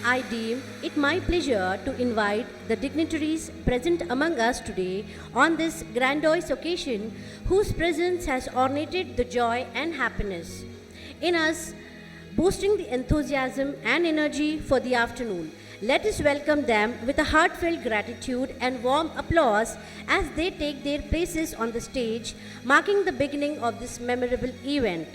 I deem it my pleasure to invite the dignitaries present among us today on this grandiose occasion, whose presence has ornated the joy and happiness in us, boosting the enthusiasm and energy for the afternoon. Let us welcome them with a heartfelt gratitude and warm applause as they take their places on the stage, marking the beginning of this memorable event.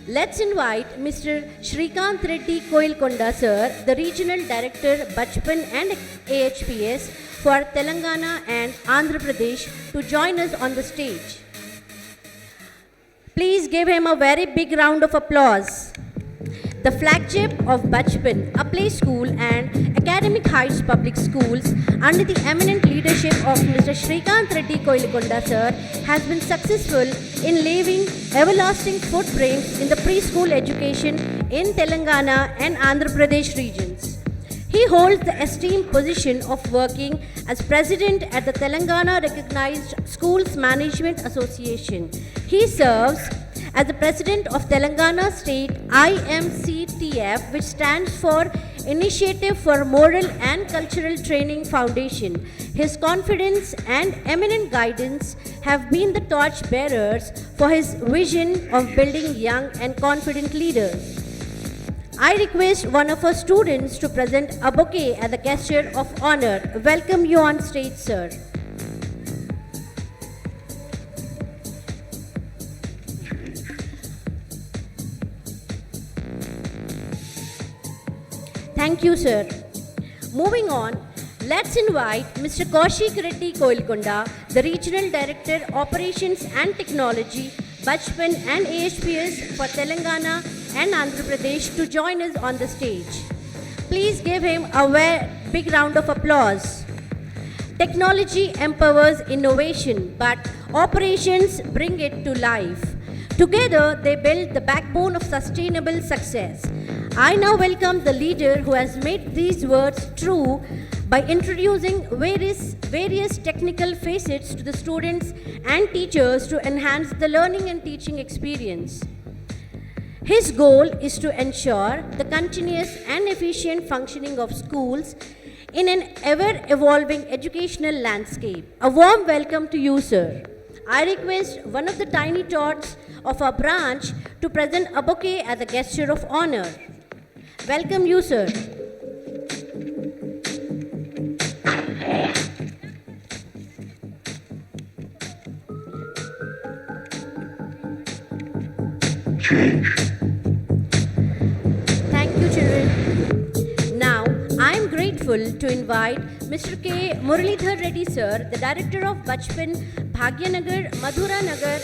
Let's invite Mr. Shrikant Reddy Koilkonda sir, the Regional Director Bachpan and AHPS for Telangana and Andhra Pradesh, to join us on the stage. Please give him a very big round of applause. The flagship of Bachpan, a play school and academic heights public schools under the eminent leadership of Mr. Shrikant Reddy Koilkonda sir, has been successful in leaving everlasting footprints in the preschool education in Telangana and Andhra Pradesh regions. He holds the esteemed position of working as president at the Telangana Recognized Schools Management Association. He serves as the president of Telangana State IMCTF, which stands for Initiative for Moral and Cultural Training Foundation. His confidence and eminent guidance have been the torch bearers for his vision of building young and confident leaders. I request one of our students to present a bouquet as a gesture of honor. Welcome you on stage, sir. Thank you, sir. Moving on, let's invite Mr. Kaushik Reddy Koilkonda, the Regional Director, Operations and Technology, Bachpan and AHPS for Telangana and Andhra Pradesh, to join us on the stage. Please give him a very big round of applause. Technology empowers innovation, but operations bring it to life. Together, they build the backbone of sustainable success. I now welcome the leader who has made these words true by introducing various technical facets to the students and teachers to enhance the learning and teaching experience. His goal is to ensure the continuous and efficient functioning of schools in an ever-evolving educational landscape. A warm welcome to you, sir. I request one of the tiny tots of our branch to present a bouquet as a gesture of honor. Welcome you, sir. Thank you, children. Now, I am grateful to invite Mr. K. Muralidhar Reddy, sir, the Director of Bachpan, Bhagyanagar, Madhura Nagar,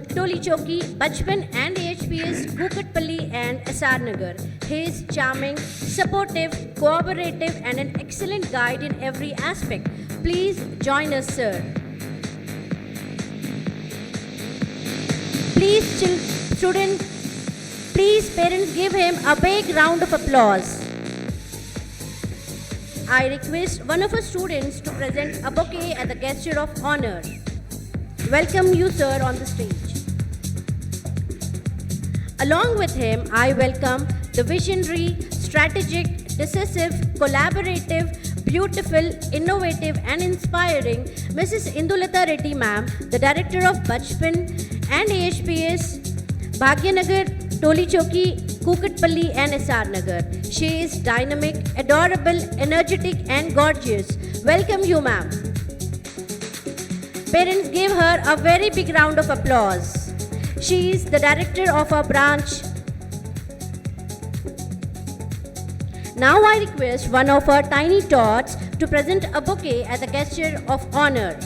Tolichoki, Bachpan and AHPS, Kukatpalli and SR Nagar. He is charming, supportive, cooperative and an excellent guide in every aspect. Please join us, sir. Please, students, please parents, give him a big round of applause. I request one of our students to present a bouquet as a gesture of honor. Welcome you, sir, on the stage. Along with him, I welcome the visionary, strategic, decisive, collaborative, beautiful, innovative and inspiring Mrs. Indulata Reddy ma'am, the Director of Bachpan and AHPS, Bhagyanagar, Tolichoki, Kukatpalli and SR Nagar. She is dynamic, adorable, energetic and gorgeous. Welcome you, ma'am. Parents, give her a very big round of applause. She is the director of our branch. Now I request one of our tiny tots to present a bouquet as a gesture of honor.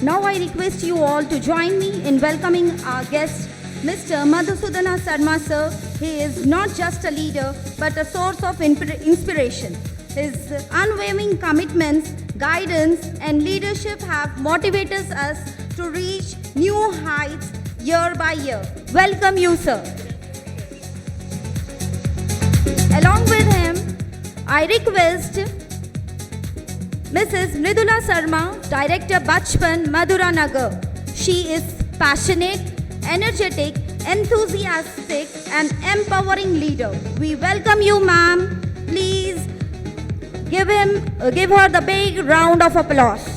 Now I request you all to join me in welcoming our guest, Mr. Madhusudana Sarma sir. He is not just a leader, but a source of inspiration. His unwavering commitments, guidance, and leadership have motivated us to reach new heights year by year. Welcome you, sir. Along with him, I request Mrs. Mridula Sarma, Director Bachpan, Madura Nagar. She is passionate, energetic, enthusiastic and empowering leader. We welcome you, ma'am. Please give her the big round of applause.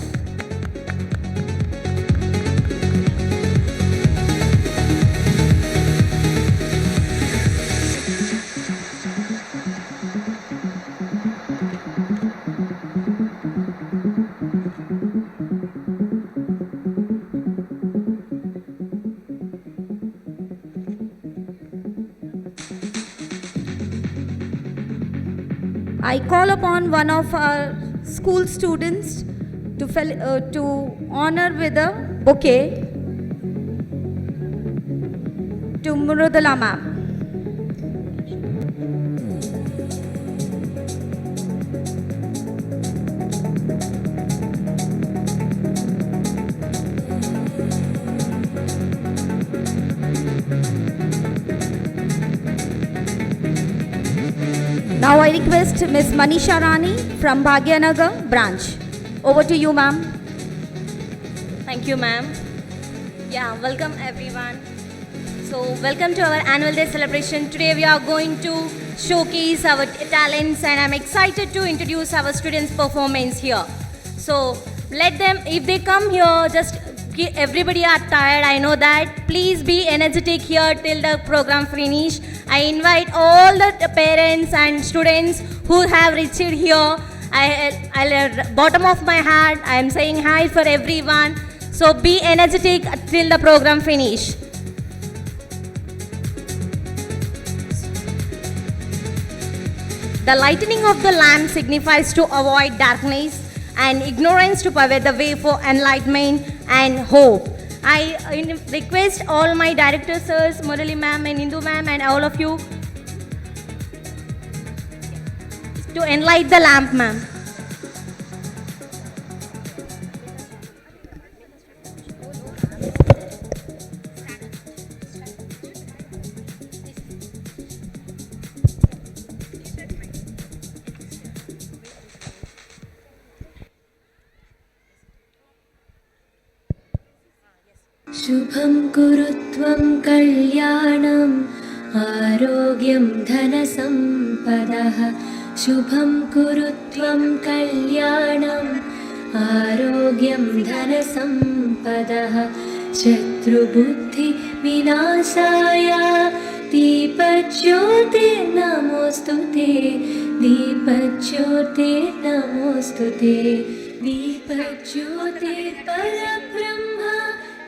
I call upon one of our school students to honor with a bouquet to Mridula ma'am. Now I request Ms. Manisha Rani from Bhagyanagar branch. Over to you, ma'am. Thank you, ma'am. Yeah, welcome everyone. So, welcome to our annual day celebration. Today we are going to showcase our talents and I'm excited to introduce our students' performance here. So, let them, if they come here, just everybody are tired, I know that. Please be energetic here till the program finish. I invite all the parents and students who have reached here. I'll bottom of my heart, I am saying hi for everyone. So be energetic till the program finish. The lightening of the lamp signifies to avoid darkness and ignorance to pave the way for enlightenment and hope. I request all my directors, sirs, Murali ma'am and Indu ma'am and all of you to enlighten the lamp, ma'am. शुभं कुरु त्वं कल्याणम् आरोग्यं धनसम्पदः शुभं कुरु त्वं कल्याणम् आरोग्यं धनसम्पदः शत्रुबुद्धिविनाशाय दीपज्योतिर्नमोऽस्तु ते दीपज्योतिर्नमोऽस्तु ते दीपज्योतिर्परब्रह्म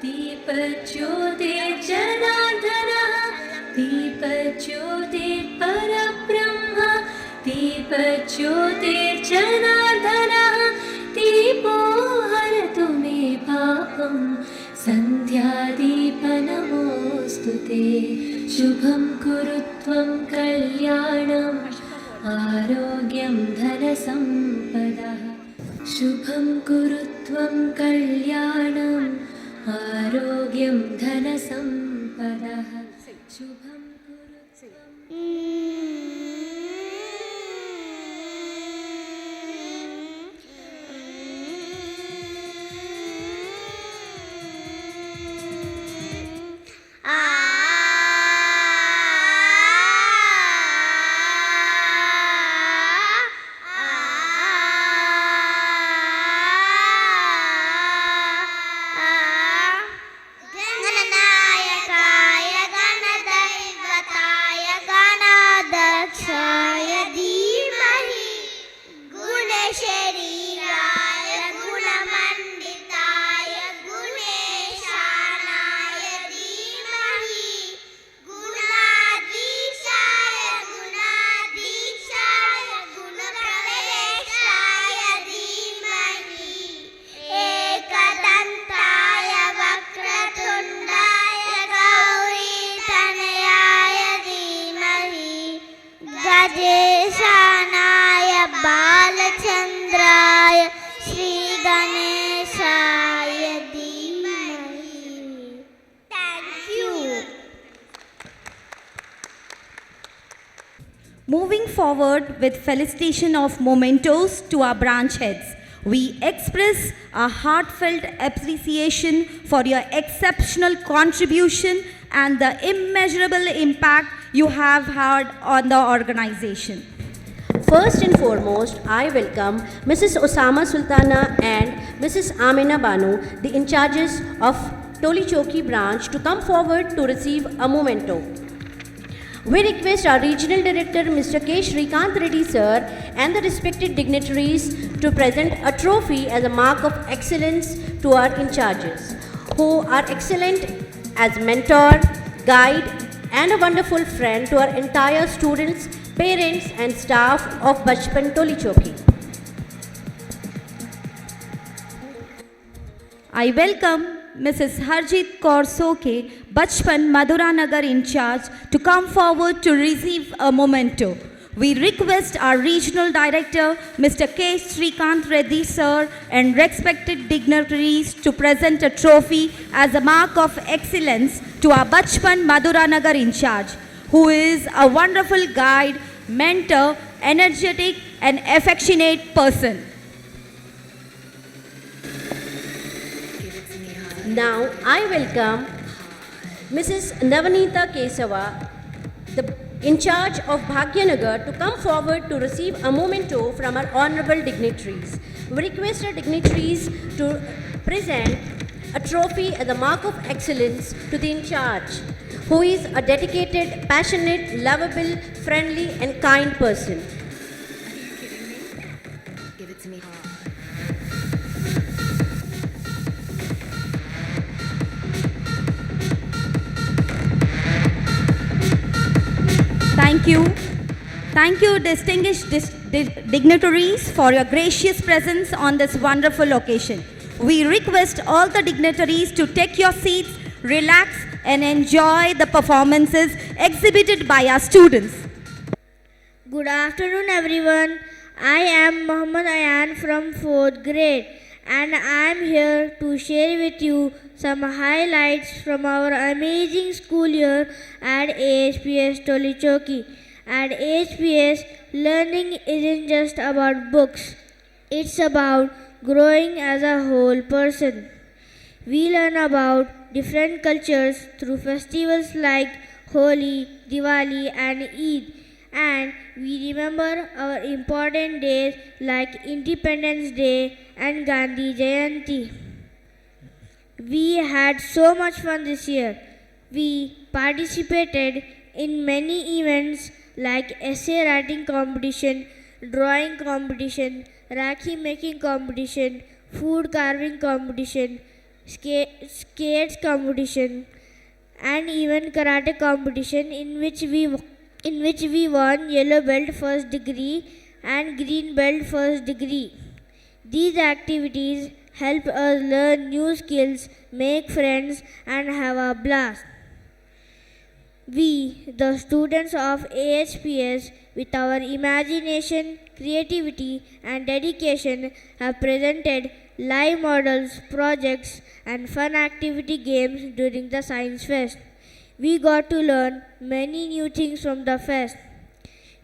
दीपज्योतिर्जनार्दनः दीपज्योतिर्परब्रह्म दीपज्योतिर्जनार्दनः दीपो हरतु मे पापं सन्ध्यादीपनमोऽस्तु ते शुभं कुरु त्वं कल्याणम् आरोग्यं धनसम्पदः शुभं कुरु त्वं कल्याणम् आरोग्यं धनसम्पदः शुभं कुरु गणनायकाय गणदैवताय गणाध्यक्षाय धीमहि गुणशरीराय गुणमण्डिताय गुणेशानाय धीमहि गुणाधीशाय गुणप्रवेशाय धीमहि एकदन्ताय वक्रतुण्डाय गौरीतनयाय धीमहि गजेशानाय बालचन्द्राय श्रीगणेशाय धीमहि. Thank you. Moving forward with felicitation of mementos to our branch heads. We express our heartfelt appreciation for your exceptional contribution and the immeasurable impact you have had on the organization. First and foremost, I welcome Mrs. Osama Sultana and Mrs. Amina Banu, the in charges of Tolichoki branch, to come forward to receive a memento. We request our Regional Director, Mr. K. Shrikant Reddy Sir, and the respected dignitaries to present a trophy as a mark of excellence to our in charges, who are excellent as mentor, guide, and a wonderful friend to our entire students, parents, and staff of Bachpan Tolichoki. I welcome Mrs. Harjit Kaur Soke, Bachpan Madura Nagar in charge, to come forward to receive a memento. We request our Regional Director, Mr. K. Shrikant Reddy Sir, and respected dignitaries to present a trophy as a mark of excellence to our Bachpan Madura Nagar in charge, who is a wonderful guide, mentor, energetic, and affectionate person. Now, I welcome Mrs. Navanita Kesava, the in charge of Bhagyanagar, to come forward to receive a memento from our honorable dignitaries. We request our dignitaries to present a trophy as a mark of excellence to the in charge, who is a dedicated, passionate, lovable, friendly, and kind person. Give it to me. Thank you. Thank you, distinguished dignitaries, for your gracious presence on this wonderful occasion. We request all the dignitaries to take your seats, relax, and enjoy the performances exhibited by our students. Good afternoon, everyone. I am Muhammad Ayan from 4th grade, and I am here to share with you some highlights from our amazing school year at AHPS Tolichoki. At AHPS, learning isn't just about books, it's about growing as a whole person. We learn about different cultures through festivals like Holi, Diwali, and Eid, and we remember our important days like Independence Day and Gandhi Jayanti. We had so much fun this year. We participated in many events like essay writing competition, drawing competition, rakhi making competition, food carving competition, skates competition, and even karate competition in which we won yellow belt first degree and green belt first degree. These activities help us learn new skills, make friends, and have a blast. We, the students of AHPS, with our imagination, creativity, and dedication, have presented live models, projects, and fun activity games during the Science Fest. We got to learn many new things from the fest.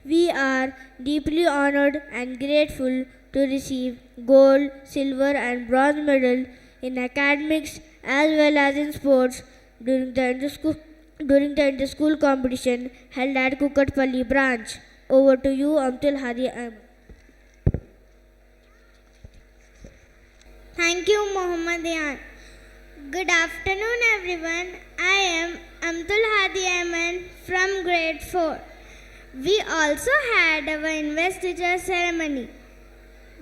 We are deeply honored and grateful to receive gold, silver, and bronze medal in academics as well as in sports during the inter-school competition held at Kukatpalli branch. Over to you, Amtul Hadi Ahmed. Thank you, Muhammad Yan. Good afternoon, everyone. I am Amtul Hadi Ahmed from grade 4. We also had our investiture ceremony.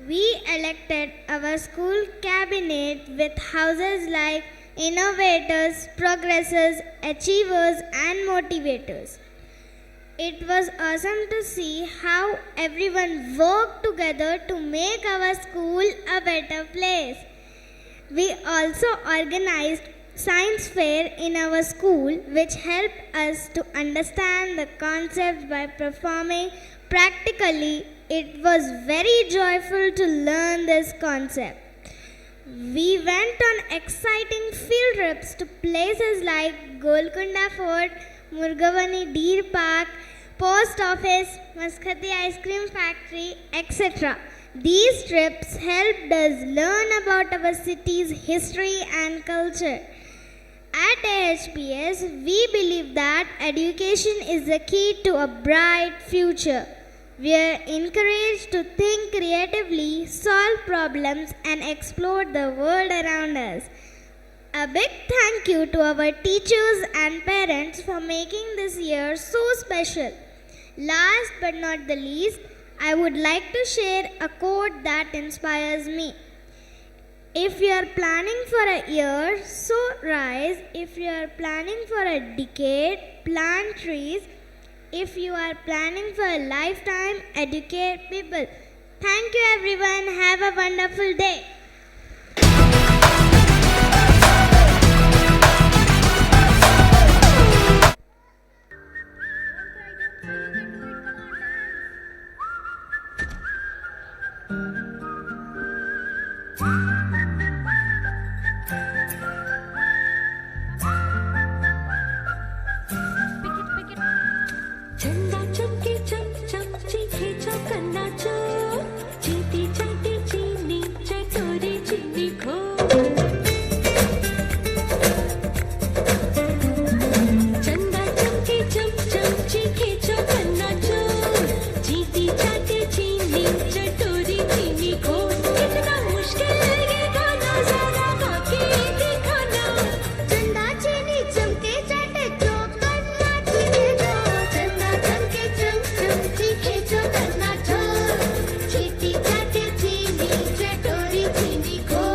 We elected our school cabinet with houses like innovators, progressors, achievers, and motivators. It was awesome to see how everyone worked together to make our school a better place. We also organized science fair in our school, which helped us to understand the concepts by performing practically. It was very joyful to learn this concept. We went on exciting field trips to places like Golconda Fort, Murgavani Deer Park, Post Office, Muscati Ice Cream Factory, etc. These trips helped us learn about our city's history and culture. At AHPS, we believe that education is the key to a bright future. We are encouraged to think creatively, solve problems, and explore the world around us. A big thank you to our teachers and parents for making this year so special. Last but not the least, I would like to share a quote that inspires me. If you are planning for a year, sow rice. If you are planning for a decade, plant trees. If you are planning for a lifetime, educate people. Thank you everyone. Have a wonderful day. चंदा चमके चम चम चीखे चौकन्ना चो चीटी चाटी चीनी चटोरी चीनी खो चंदा चमके चम चम चीखे चौकन्ना चो चीटी चाटी चीनी चटोरी चीनी खो कितना मुश्किल लगेगा ना जरा बाकी दिखाना चंदा चीनी चमके चाटे चौकन्ना चीनी खो चंदा चमके चम चम चीखे चौकन्ना चो चीटी चाटी चीनी चटोरी चीनी खो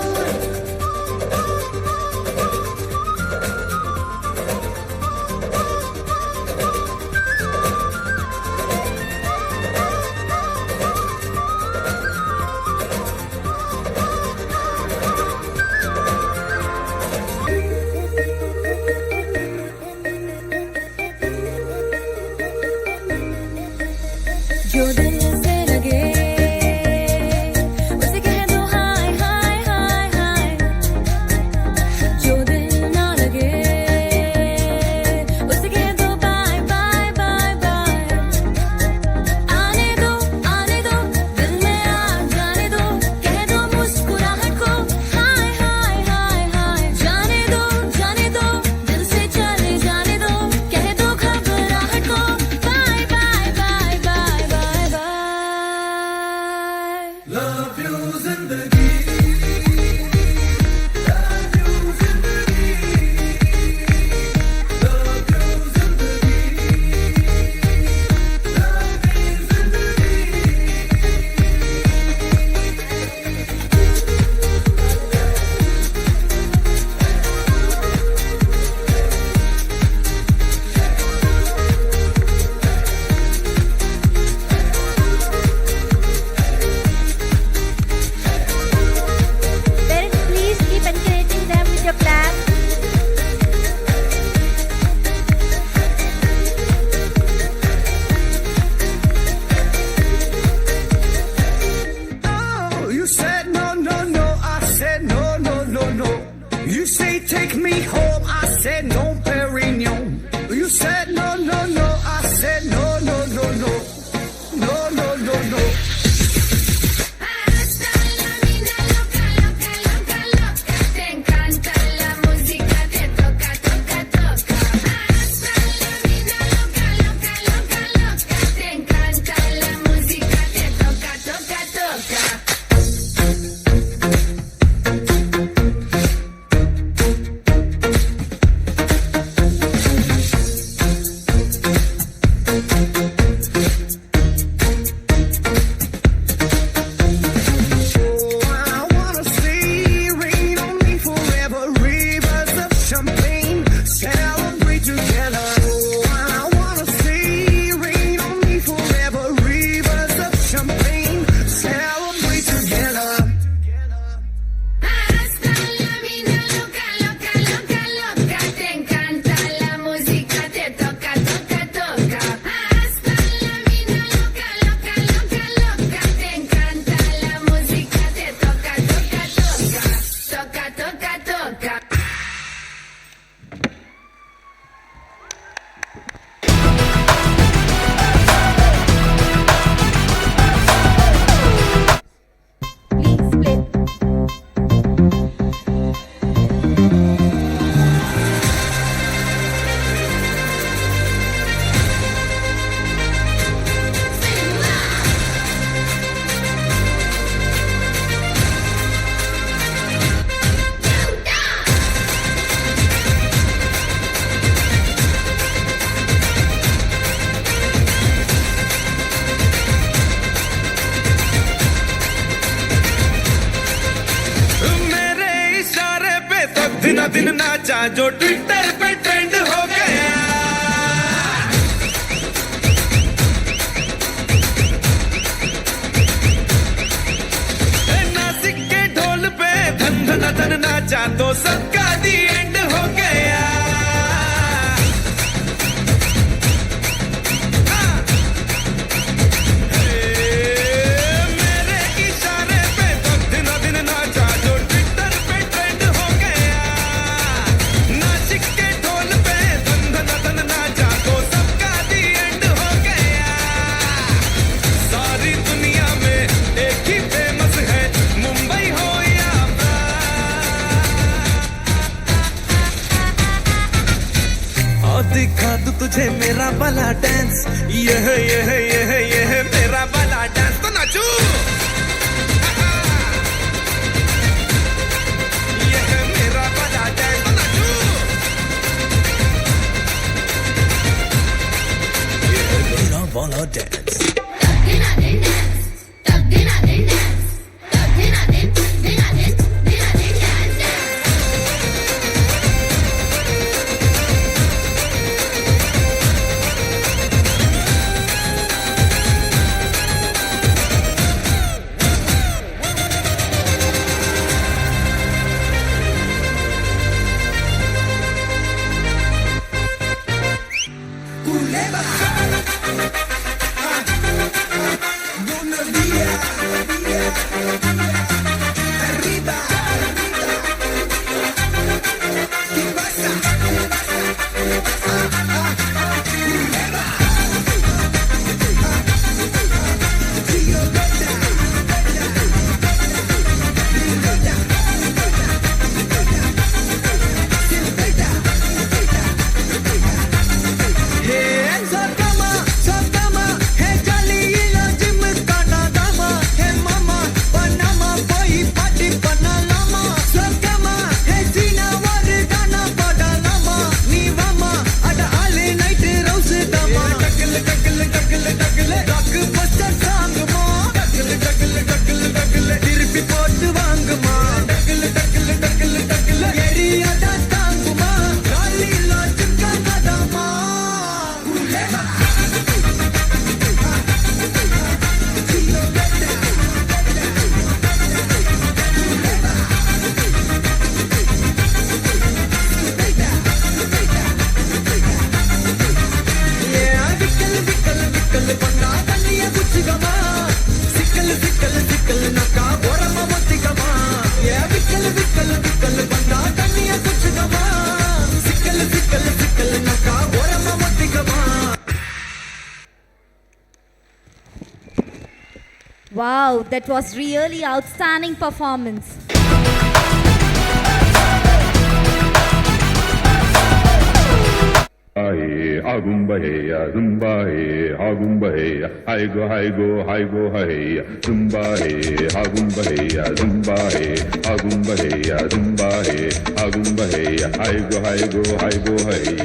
जो दिल से लगे उसे कह दो हाय हाय हाय हाय जो दिल ना लगे उसे कह दो बाय बाय बाय बाय आने दो दिल में आ जाने दो कह दो मुस्कुराहट को हाय हाय हाय हाय जाने दो दिल से चले जाने दो कह दो घबराहट को bye bye bye bye bye bye Love you zindagi Love you zindagi Love you zindagi Love Parents, please keep encouraging them with your clap. Oh, you said no, no, no. I said no, no, no, no. You say take me home. I said no, Perignon. You said no, no, no. I said no, no, no, no. No, no, no, no. Hasta la vida loca, loca, loca, loca. Te encanta la música, te toca, toca, toca. Hasta la vida loca, loca, loca, loca. Te encanta la música, te toca, toca, toca. दिन दिन नाचा जो Twitter पे trend हो गया। नासिक के ढोल पे धन धन धन नाचा तो सबका दी एंड हो गया। मेरे इशारे पे तो दिन दिन नाचा जो ट्विटर पे ट्रेंड हो गया। नासिक के ढोल पे धन धन धन नाचा तो सबका दी एंड हो गया। सारी दुनिया में एक ही फेमस है, मुंबई हो या और दिखा दूं तुझे मेरा वाला डांस। ये है मेरा वाला डांस तो नाचू। ये है मेरा वाला डांस तो नाचू। ये है मेरा वाला dance. Wow, that was really outstanding performance. Agumba hey, zumba hey, agumba hey, hi go, hey, zumba hey, agumba hey, zumba hey, agumba hey, zumba hey, agumba hey, hi go, hey.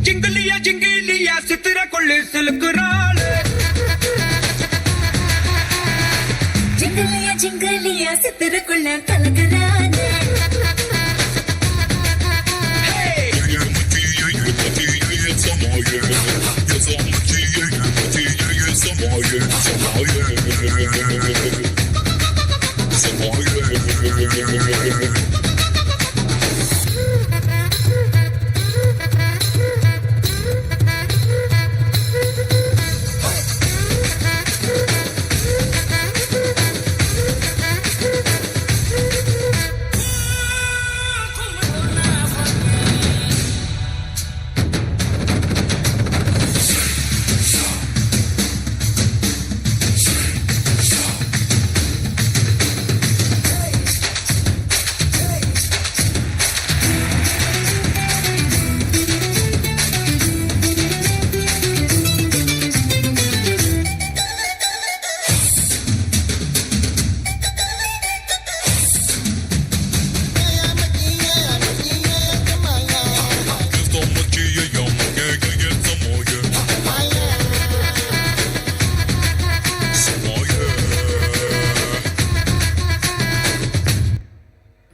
ജിംഗിലിയ ജിംഗിലിയ സിത്തിര കൊള്ളി സിൽക്കുറാള് ജിംഗലിയ ജിംഗലിയ സിത്തിരക്കുള്ള കലകരാണ്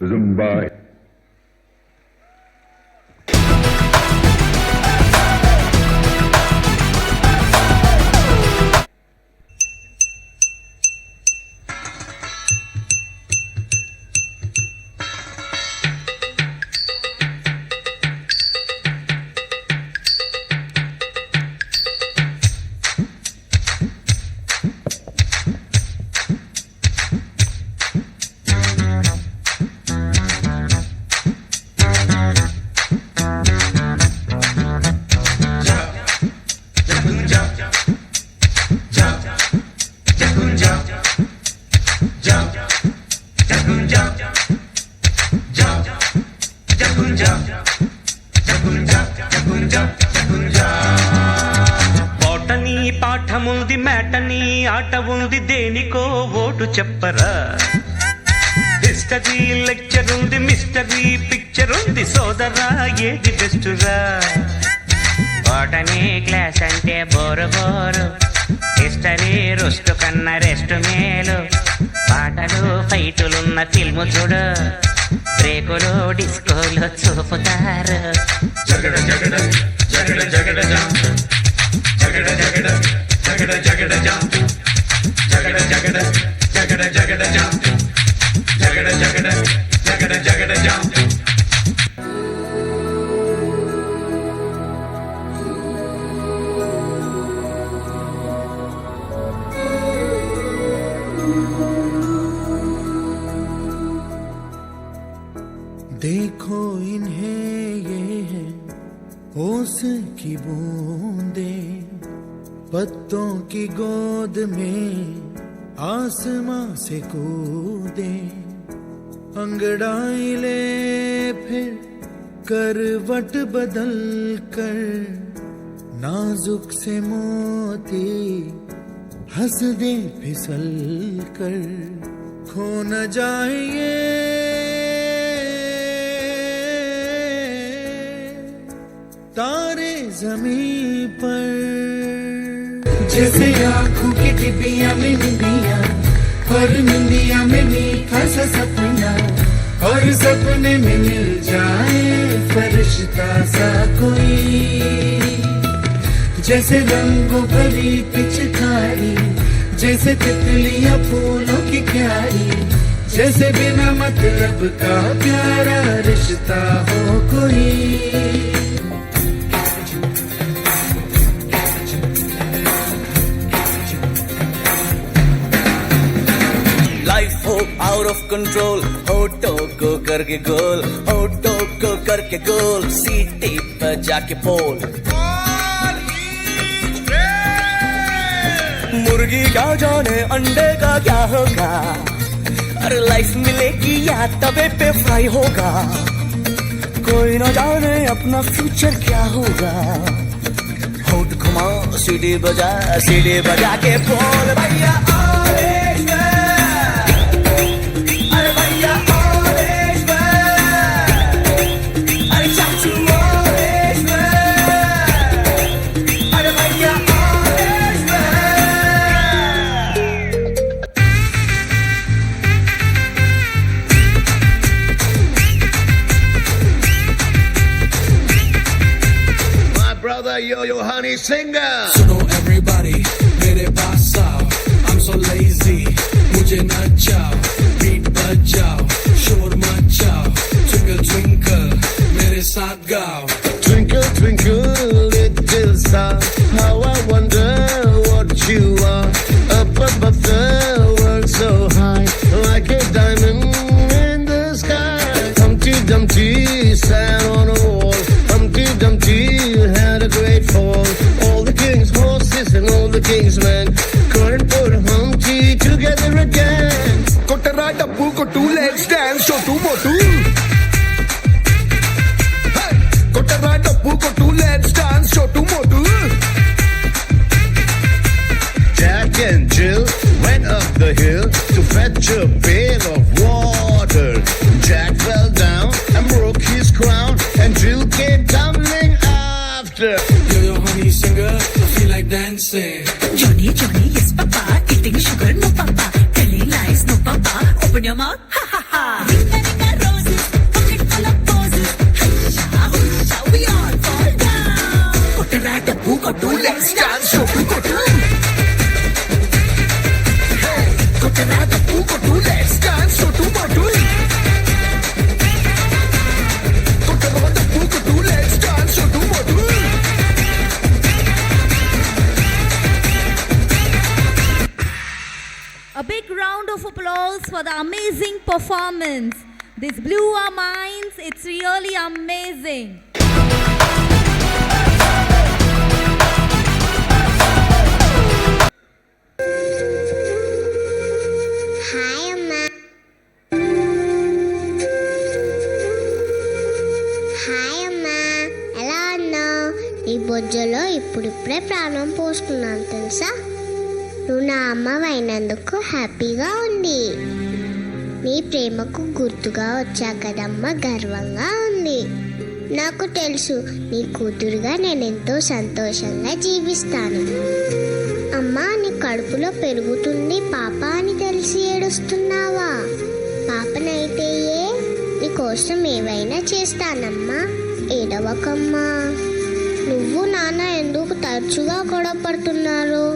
Zumba. Botany పాఠముంది matinee ఆట ఉంది దేనికో vote చెప్పరా history lecture ఉంది mystery picture ఉంది సోదరా ఏది బెస్టురా botany class అంటే బోరు బోరు హిస్టరీ రుస్టు కన్న రెస్ట్ మేలు పాటలు ఫైటులున్న ఫిల్ము చూడు బ్రేకులు డిస్కోలు చూపుతారు జగడ జగడ జగడ జగడ జం జగడ జగడ జగడ జగడ జం జగడ జగడ జగడ జగడ జం జగడ జగడ జగడ జగడ జం देखो इन्हें ये है ओस की बूंदे पत्तों की गोद में आसमां से कूदे अंगड़ाई ले फिर करवट बदल कर नाजुक से मोती हंस दे फिसल कर खो न जाए ये तारे जमीन पर जैसे आंखों की डिबिया में निंदिया और निंदिया में मीठा सा सपना और सपने में मिल जाए फरिश्ता सा कोई जैसे रंगों भरी पिचकारी जैसे तितलियां फूलों की क्यारी जैसे बिना मतलब का प्यारा रिश्ता हो कोई लाइफ हो आउट ऑफ कंट्रोल होठों को करके गोल होठों को करके गोल सीटी पर जाके पोल मुर्गी क्या जाने अंडे का क्या होगा अरे लाइफ मिलेगी या तवे पे फ्राई होगा कोई न जाने अपना फ्यूचर क्या होगा होठ घुमा सीढ़ी बजा के बोल भैया brother, yo honey singer. सुनो everybody, मेरे पास आओ. I'm so lazy, मुझे नचाओ. Beat बजाओ, शोर मचाओ. Twinkle twinkle, मेरे साथ गाओ. Twinkle, twinkle, little star, how I wonder what you are. Up above the world so high, like a diamond in the sky. Humpty Dumpty sat on a wall. Humpty Dumpty had a great fall. All the king's horses and all the king's men couldn't put Humpty together again. Kottara dabbu kottu, let's dance, chotu motu. Kottara dabbu kottu, let's dance, chotu motu. Jack and Jill went up the hill to fetch a pail of water. Jack fell down and broke his crown, and Jill came tumbling after. Yo honey singer, I feel like dancing. Johnny, Johnny, yes papa, eating sugar, no papa, telling lies, no papa, open your mouth, ha ha ha. Ringa roses, pocket full of poses, ha we all fall down. Kottara dabbu kottu, let's dance, chotu motu. Kottara dabbu kottu, let's dance, chotu motu. Kottara dabbu kottu, let's dance, chotu motu. A big round of applause for the amazing performance. This blew our minds. It's really amazing. Hi అమ్మా. Hi అమ్మా, ఎలా ఉన్నావు? నీ బొజ్జలో ఇప్పుడిప్పుడే ప్రాణం పోసుకున్నాను తెలుసా. నువ్వు నా అమ్మ అయినందుకు హ్యాపీగా ఉంది. నీ ప్రేమకు గుర్తుగా వచ్చా కదమ్మా, గర్వంగా ఉంది. నాకు తెలుసు నీ కూతురుగా నేను ఎంతో సంతోషంగా జీవిస్తాను. అమ్మా, నీ కడుపులో పెరుగుతుంది పాప అని తెలిసి ఏడుస్తున్నావా? పాపనైతే నీకోసం ఏవైనా చేస్తానమ్మా, ఏడవకమ్మా. నువ్వు నాన్న ఎందుకు తరచుగా గొడవ పడుతున్నారు?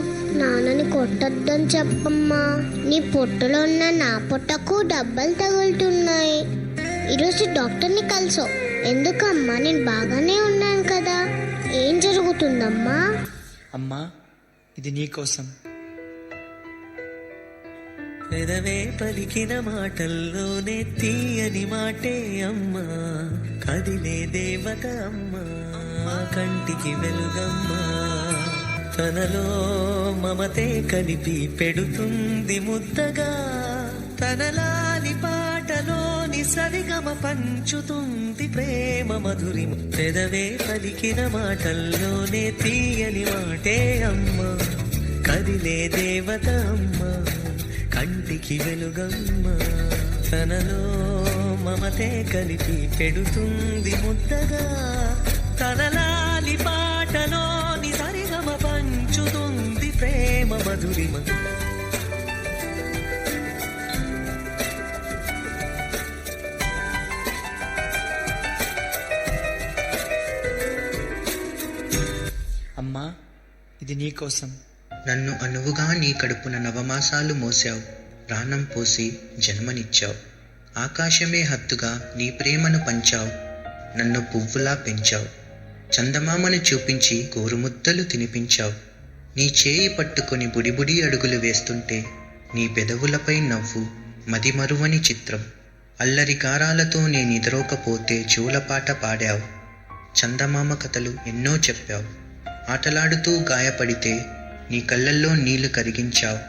నాన్నని కొట్టొద్దని చెప్పమ్మా. నీ పొట్టలో ఉన్న నా పొట్టకు డబ్బలు తగులుతున్నాయి. ఈరోజు డాక్టర్ని కలిసో. ఎందుకమ్మా? నేను బాగానే ఉన్నాను కదా. ఏం జరుగుతుందమ్మా? అమ్మా, ఇది నీకోసం. పెదవే పలికిన మాటల్లోనే తీయని మాటే అమ్మా, కదిలే దేవత అమ్మా, కంటికి వెలుగమ్మా. తనలో మమతే కలిపి పెడుతుంది ముద్దగా, తనలాలి పాటలోని సరిగమ పంచుతుంది ప్రేమ మధురిమ. పెదవే పలికిన మాటల్లోనే తీయని మాటే అమ్మా, కదిలే దేవత అమ్మా, కంటికి వెలుగమ్మా. తనలో మమతే కలిపి పెడుతుంది ముద్దగా, తనలాలి పాటలోని సరిగమ పంచుతుంది ప్రేమ మధురిమ. అమ్మా, ఇది నీకోసం. నన్ను అనువుగా నీ కడుపున నవమాసాలు మోసావు, ప్రాణం పోసి జన్మనిచ్చావు. ఆకాశమే హత్తుగా నీ ప్రేమను పంచావు, నన్ను పువ్వులా పెంచావు. చందమామను చూపించి గోరుముద్దలు తినిపించావు. నీ చేయి పట్టుకొని బుడిబుడి అడుగులు వేస్తుంటే నీ పెదవులపై నవ్వు మదిమరువని చిత్రం. అల్లరి గారాలతో నేనిదరోకపోతే జూలపాట పాడావు. చందమామ కథలు ఎన్నో చెప్పావు. ఆటలాడుతూ గాయపడితే నీ కళ్ళల్లో నీళ్లు కరిగించావు.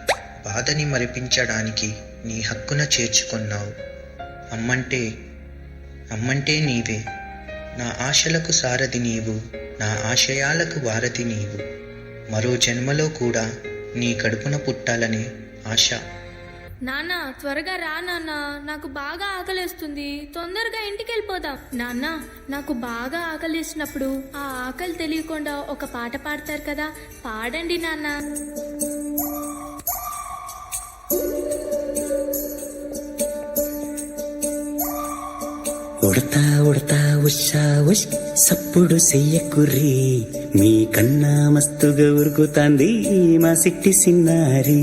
బాధని మరిపించడానికి నీ హక్కున చేర్చుకున్నావు. అమ్మంటే నీవే. నా ఆశలకు సారథి నీవు, నా ఆశయాలకు వారధి నీవు. మరో జన్మలో కూడా నీ కడుపున పుట్టాలని ఆశ. నాన్న, త్వరగా రా నాన్న, నాకు బాగా ఆకలిస్తుంది. తొందరగా ఇంటికి వెళ్ళిపోదాం. నాన్న, నాకు బాగా ఆకలిస్తున్నప్పుడు ఆ ఆకలి తెలియకుండా ఒక పాట పాడతారు కదా, పాడండి నాన్న. ఉడతా ఉడతా ఉషా ఉష్ సప్పుడు చెయ్యకుర్రి మీ కన్నా మస్తుగా ఉరుకుతాంది మా సిట్టి సిన్నారి.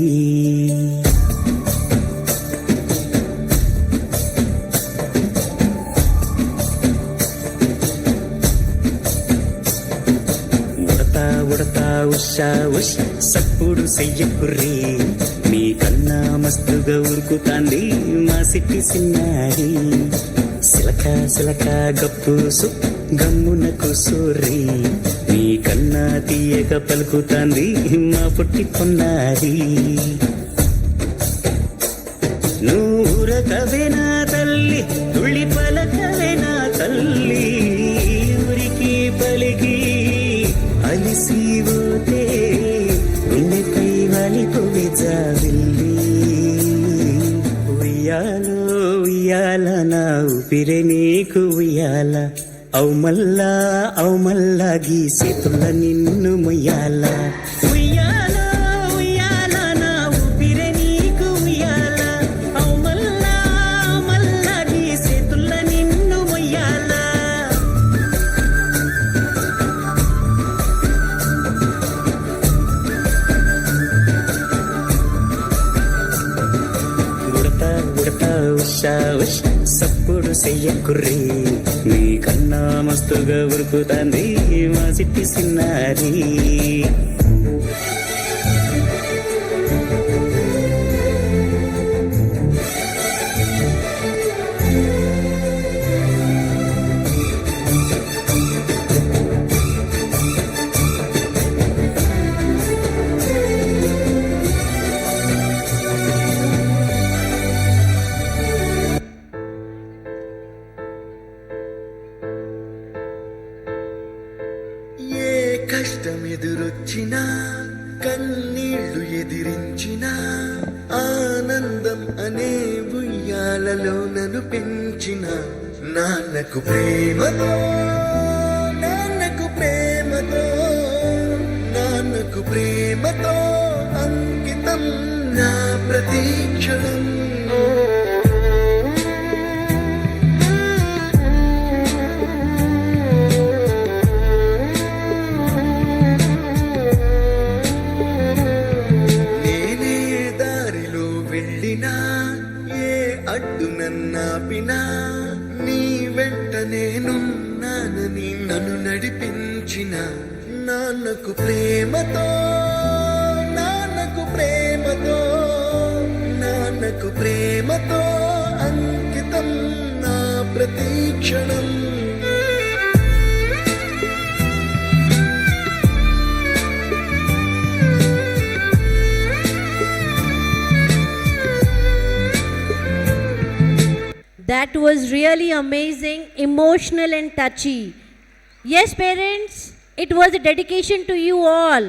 ఉడతా ఉషా ఉష్ సప్పుడు చెయ్యకుర్రి మీ కన్నా మస్తుగా ఉరుకుతాంది మా సిట్టి సిన్నారి. సిలక సిలక గప్పుసు గమ్మున కూసోర్రి మీ కన్నా తీయక పలుకుతాంది మా పుట్టి పొన్నారి. నూరకవేనా తల్లి తుళి పలకవేనా తల్లి ఊరికి పలికి అలిసిపోతే గుండెపై వాలిపోవే జాబిల్లి. ఉయ్యాలో ఉయ్యాల నా ఊపిరే నీకు ఉయ్యాల అవు మల్లా గీసేతుల నిన్ను ముయ్యాల. ఉయ్యాల ఉయ్యాల నా ఊపిరే నీకు ఉయ్యాల అవు మల్లా గీసేతుల నిన్ను ముయ్యాల. ఉడతా ఉషా ఉష్ సప్పుడు చెయ్యకుర్రి మీ కన్నా మస్తుగా ఉరుకుతాంది మా సిట్టి సిన్నారి. కష్టం ఎదురొచ్చినా కన్నీళ్లు ఎదిరించినా ఆనందం అనే ఉయ్యాలలో నన్ను పెంచిన నాన్నకు ప్రేమతో నాన్నకు ప్రేమతో నాన్నకు ప్రేమతో అంకితం నా ప్రతీక్షణం. నీ వెంట నేనున్నానని నన్ను నడిపించిన నాన్నకు ప్రేమతో నాన్నకు ప్రేమతో నాన్నకు ప్రేమతో అంకితం నా ప్రతీక్షణం. That was really amazing, emotional and touchy. Yes, parents, it was a dedication to you all.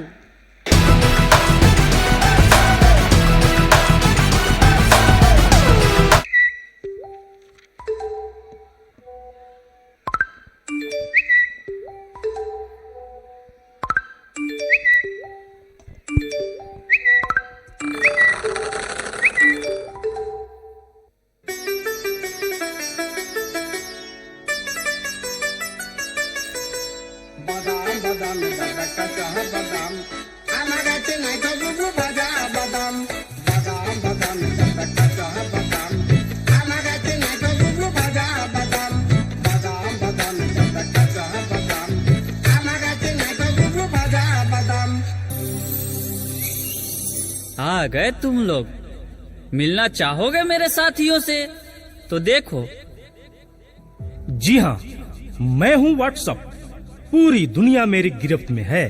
आ गए तुम लोग। मिलना चाहोगे मेरे साथियों से? तो देखो। जी हाँ, मैं हूँ व्हाट्सएप। पूरी दुनिया मेरी गिरफ्त में है।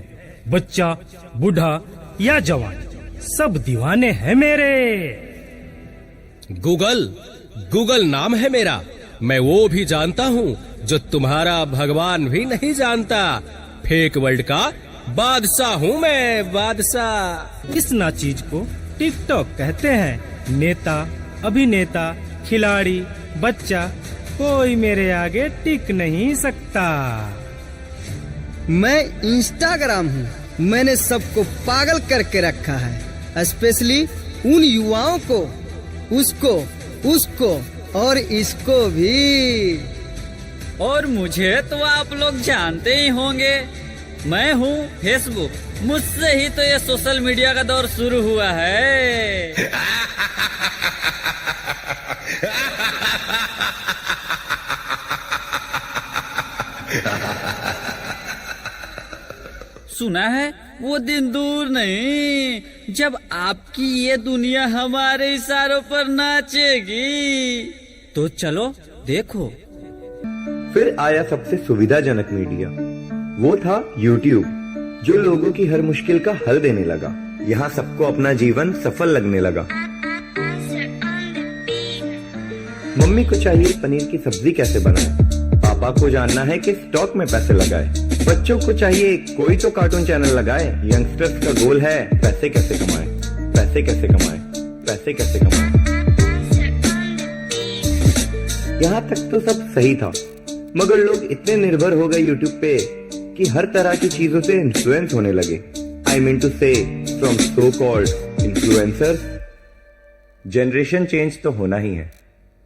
बच्चा, बूढ़ा या जवान, सब दीवाने हैं मेरे। गूगल नाम है मेरा। मैं वो भी जानता हूँ जो तुम्हारा भगवान भी नहीं जानता। फेक वर्ल्ड का बादशाह हूँ मैं, बादशाह। इस ना चीज को टिकटॉक कहते हैं। नेता, अभिनेता, खिलाड़ी, बच्चा, कोई मेरे आगे टिक नहीं सकता। मैं इंस्टाग्राम हूँ। मैंने सबको पागल करके रखा है, स्पेशली उन युवाओं को, उसको और इसको भी। और मुझे तो आप लोग जानते ही होंगे, मैं हूँ फेसबुक। मुझसे ही तो ये सोशल मीडिया का दौर शुरू हुआ है। सुना है वो दिन दूर नहीं जब आपकी ये दुनिया हमारे इशारों पर नाचेगी। तो चलो देखो। फिर आया सबसे सुविधाजनक मीडिया, वो था YouTube, जो लोगों की हर मुश्किल का हल देने लगा। यहाँ सबको अपना जीवन सफल लगने लगा। मम्मी को चाहिए पनीर की सब्जी कैसे बनाए, पापा को जानना है कि स्टॉक में पैसे लगाए, बच्चों को चाहिए कोई तो कार्टून चैनल लगाए, यंगस्टर्स का गोल है पैसे कैसे कमाए, पैसे कैसे कमाए, पैसे कैसे कमाए। यहाँ तक तो सब सही था, मगर लोग इतने निर्भर हो गए YouTube पे कि हर तरह की चीजों से इन्फ्लुएंस होने लगे। आई मीन टू से from so called influencers. Generation change तो होना ही है,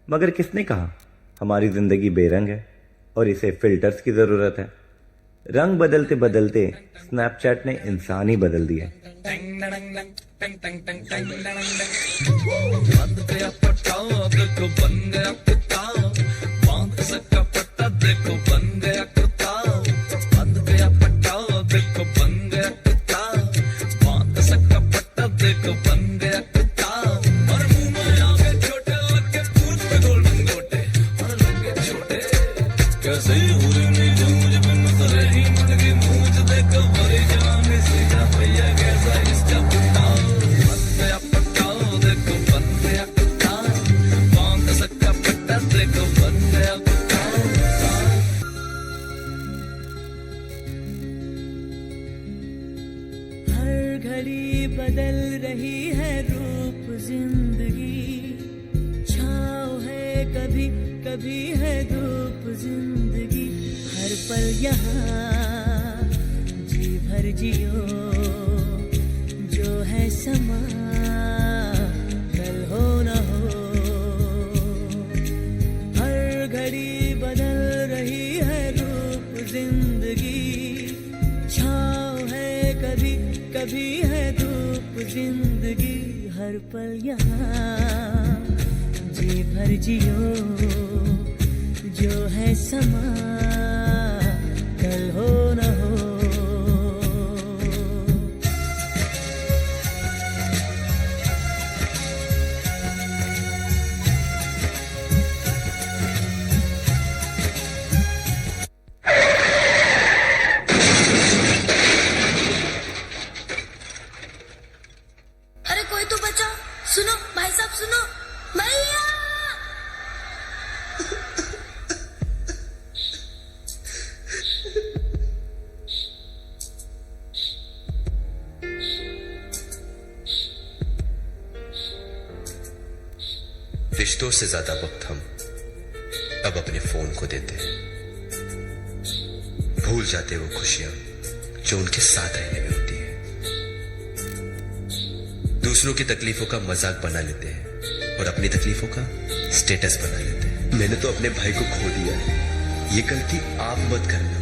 मगर किसने कहा हमारी जिंदगी बेरंग है और इसे फिल्टर्स की जरूरत है। रंग बदलते बदलते स्नैपचैट ने इंसान ही बदल दिया। घड़ी बदल रही है रूप जिंदगी, छाँव है कभी कभी है धूप जिंदगी, हर पल यहाँ जी भर जियो, जो है समा कल हो न हो। हर घड़ी बदल रही है रूप जिंदगी, छाँव है कभी कभी है धूप जिंदगी, हर पल यहाँ जी भर जियो, जो है समा कल हो न हो। सुनो भाई साहब, सुनो भैया। रिश्तों से ज्यादा वक्त हम अब अपने फोन को देते हैं, भूल जाते वो खुशियां जो उनके साथ रहने में होती है, दूसरों की तकलीफों का मजाक बना लेते हैं और अपनी तकलीफों का स्टेटस बना लेते हैं। मैंने तो अपने भाई को खो दिया है, ये गलती आप मत करना,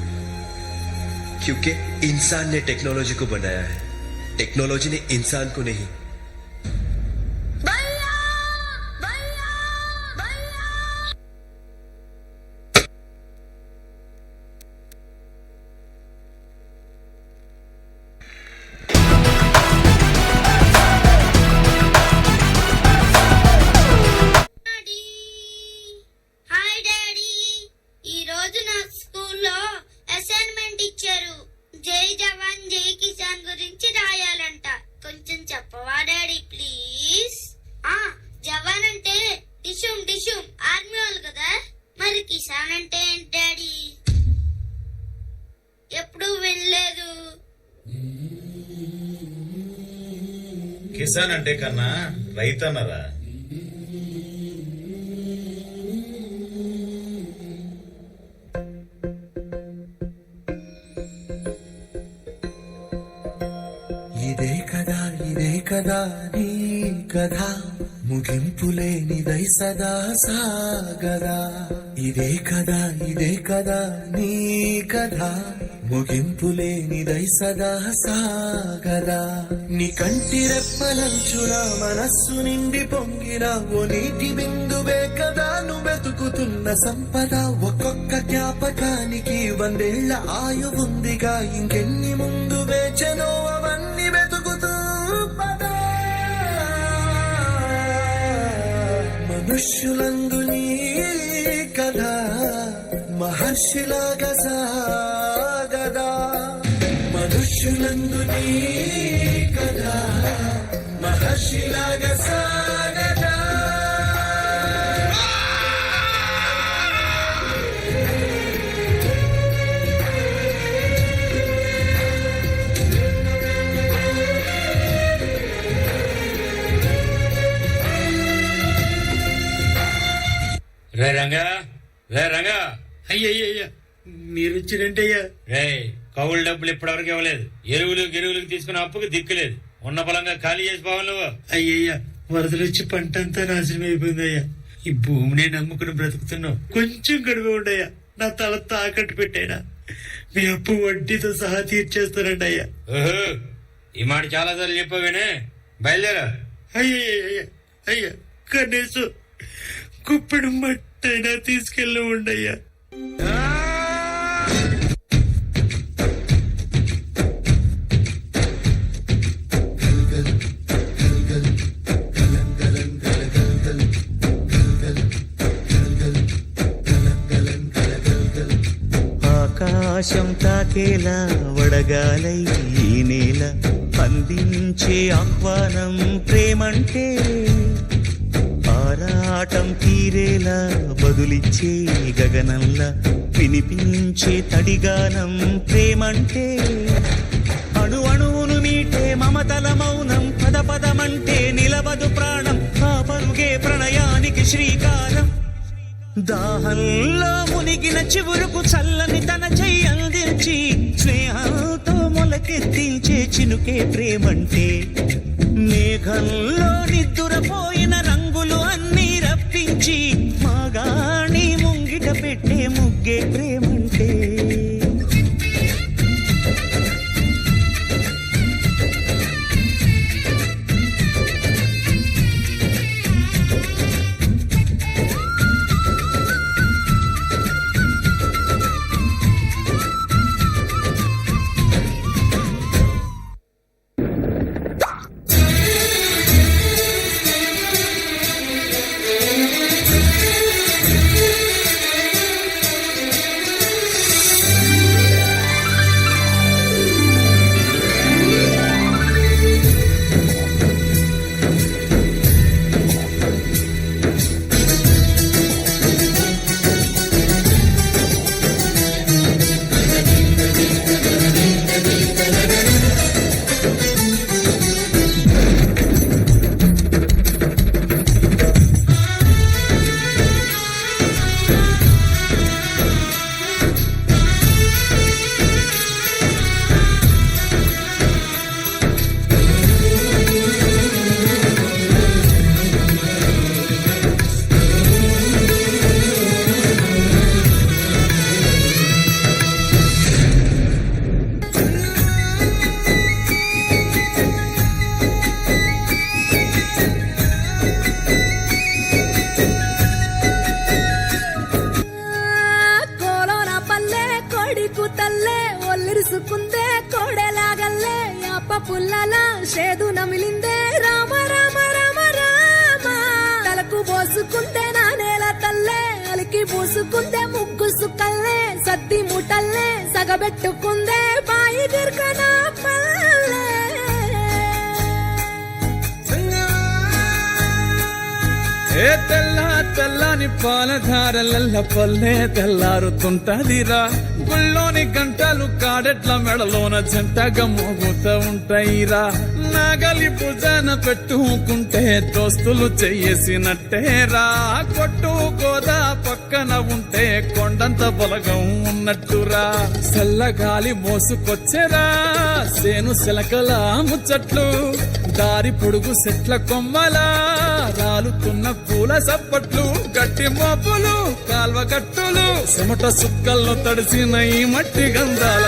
क्योंकि इंसान ने टेक्नोलॉजी को बनाया है, टेक्नोलॉजी ने इंसान को नहीं। కిసాన్ అంటే కన్నా రైతన్నరా. ఇదే కదా నీ కథ, ముగింపులేనిదై సదా సాగదా. ఇదే కదా నీ కథ ముగింపు లేనిదై సదా సాగదా నీ కంటి రెప్పలంచున మనస్సు నిండి పొంగిన ఓ నీటి బిందువే కదా నువ్వు వెతుకుతున్న సంపద ఒక్కొక్క జ్ఞాపకానికి 100 ఏళ్ల ఆయువుందిగా ఇంకెన్ని ముందు వేచనో అవన్నీ వెతుకుతూ పదా మనుష్యులందు నీ కథ మహర్షిలాగా సాగదా మనుష్యులందు నీ కథ మహర్షిలాగా సాగదా రే రంగా అయ్యయ్యా మీరు వచ్చినంటయ్యా రే కౌలు డబ్బులు ఇప్పటివరకు ఇవ్వలేదు ఎరువులకు తీసుకున్న అప్పుకి దిక్కులేదు ఉన్న పొలంగా ఖాళీ చేసి పోవాలి నువ్వు అయ్యయ్యా వరదలు వచ్చి పంట అంతా నాశనం అయిపోయిందయ్యా ఈ భూమిని నమ్ముకుని బ్రతుకుతున్నావు కొంచెం గడువు ఉండయ్యా నా తల తాకట్టు పెట్టాయినా మీ అప్పు వడ్డీతో సహా తీర్చేస్తానండి అయ్యా ఈ మాట చాలా సార్లు చెప్పావేనే బయలుదేరా అయ్యా కనీసం కుప్పెడు మట్టైనా తీసుకెళ్ళి ఉండయ్యా ఆకాశం తాకేలా వడగాలై ఈ నేల అందించే ఆహ్వానం ప్రేమంటే ఆరాటం తీరేలా బదులిచ్చే గగనంలా వినిపించే తడిగానం ప్రేమంటే అణు అణువును మీటే మమతల మౌనం పదపదమంటే నిలవదు ప్రాణం ఆ పరుగే ప్రణయానికి శ్రీకారం దాహంలో మునిగిన చివురుకు చల్లని తన చెయ్యి అందించి స్నేహంతో మొలకెత్తించే చినుకే ప్రేమంటే మేఘంలో నిద్దురపోయిన రంగులు అన్నీ రప్పించి మాగాణి ముంగిట పెట్టే ముగ్గే ప్రేమంటే ఒల్లిరుసుకుందే కోడెలాగల్లే అప్ప పుల్లల షేదు నమిలిందే రామ రామ రామ రామ తలకు పోసుకుందే నా నేల తల్లే అలికి పూసుకుందే ముగ్గు సుక్కల్లే సద్ది ముటల్లే సగబెట్టుకుందే బాయి దిర్కన పల్లె ఏ తెల్లని పాలధారలల్ల పల్లె తెల్లారుతుంటదిరా గుళ్ళోని గంటలు కాడెట్ల మెడలోన జంటగా మోగుతూ ఉంటాయిరా నాగలి భుజాన పెట్టుకుంటే దోస్తులు చెయ్యేసినట్టేరా కొట్టు గోదా పక్కన ఉంటే కొండంత బలగం ఉన్నట్టురా చల్లగాలి మోసుకొచ్చెరా సేను శిలకల ముచ్చట్లు దారి పొడుగు చెట్ల కొమ్మలా రాలుతున్న పూల సప్పట్లు గట్టి మోపులు కాల్వ గట్టులు చెమట సుక్కల్లో తడిసిన ఈ మట్టి గంధాల